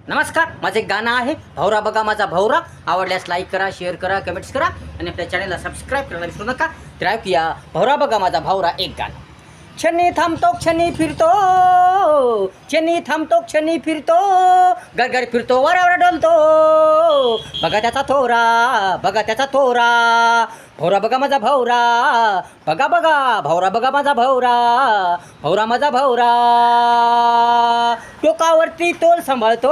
नमस्कार, माझे गाणं आहे भौरा बघा माझा भौरा. आवडल्यास लाईक करा, शेअर करा, कमेंट्स करा आणि आपल्या चॅनलला सबस्क्राईब करायला विसरू नका. तर ऐकूया भौरा बघा माझा भौरा एक गाणं. क्षणी थांबतो क्षणी फिरतो, क्षणी थांबतो क्षणी फिरतो, गरगर फिरतो वरावर डोलतो, बघा त्याचा थोरा, बघा त्याचा थोरा. भौरा बघा माझा भौरा, बघा बघा भौरा बघा माझा भौरा, भौरा माझा भौरा. टोकावरती तोल सांभाळतो,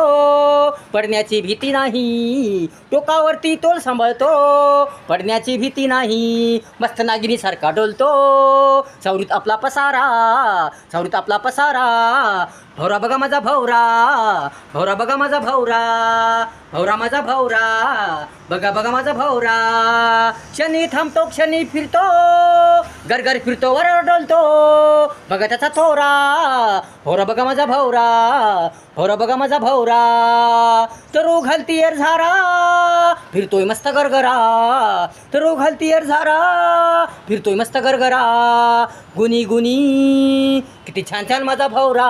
पडण्याची भीती नाही. टोकावरती तोल सांभाळतो, पडण्याची भीती नाही. मस्त नागिनीसारखा डोलतो, सावरीत आपला पसारा, सावरीत आपला पसारा. भौरा बघा माझा भौरा, भौरा बघा माझा भौरा, भौरा माझा भौरा. बघा बघा माझा भौरा. क्षणी थांबतो क्षणी फिरतो, गरगर फिरतो वरावर डोलतो, बघा त्याचा थोरा. भौरा बघा माझा भौरा, भौरा बघा माझा भौरा. तरू घालती एर झारा, फिरतोय मस्त गरगरा. तरू घालती एर झारा, फिरतोय मस्त गरगरा. गुनी गुनी किती छान छान माझा भौरा.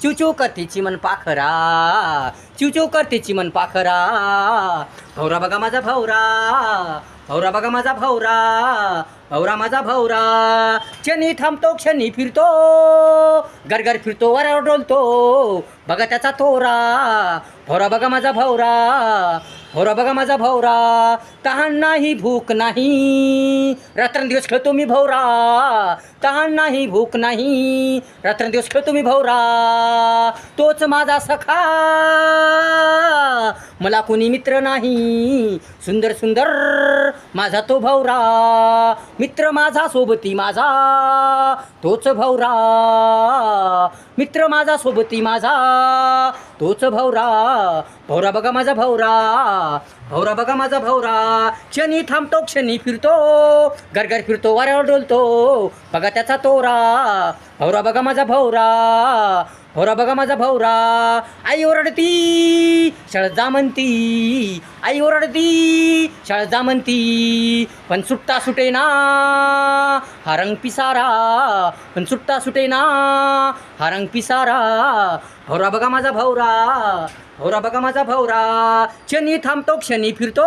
चिवचिव करते चिमण पाखरा, चिवचिव करते चिमण पाखरा. भौरा बघा माझा भौरा, भौरा बघा माझा भौरा, भौरा माझा भौरा. क्षणी थांबतो क्षणी फिरतो, गरगर फिरतो वरावर डोलतो, बघा त्याचा थोरा. भौरा बघा माझा भौरा, भौरा बघा माझा भौरा. तहान नाही भूक नाही, रात्रंदिवस खेळतो मी भौरा. तहान नाही भूक नाही, रात्रंदिवस खेळतो मी भौरा. तोच माझा सखा, मला कोणी मित्र नाही. सुंदर सुंदर माझा तो भौरा, मित्र माझा सोबती माझा तोच भौरा. मित्र माझा सोबती माझा तोच भौरा. भौरा बघा माझा भौरा, भौरा बघा माझा भौरा. क्षणी थांबतो क्षणी फिरतो, गरगर फिरतो वाऱ्यावर डोलतो, बघा त्याचा तोरा. भौरा बघा माझा भौरा, भौरा बघा माझा भौरा. आई ओरडती शाळेत जा म्हणती, आई ओरडती शाळेत जा म्हणती, पण सुट्टा सुटेना हा रंग पिसारा, पण सुट्टा सुटेना हा रंग पिसारा. भौरा बघा माझा भौरा, भौरा बघा माझा भौरा. क्षणी थांबतो क्षणी फिरतो,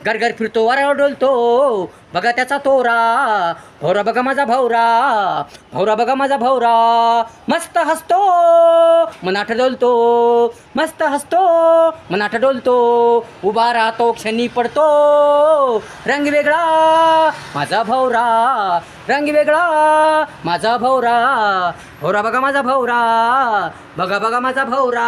गरगर फिरतो वाऱ्यावर डोलतो, बघा त्याचा तोरा. भौरा बघा माझा भौरा, भौरा बघा माझा भौरा. मस्त हसतो मनाठ डोलतो, मस्त हसतो मनाठ डोलतो, उभा राहतो क्षणी पडतो, रंग वेगळा माझा भौरा, रंग वेगळा माझा भौरा. भौरा बघा माझा भौरा, बघा बघा माझा भौरा.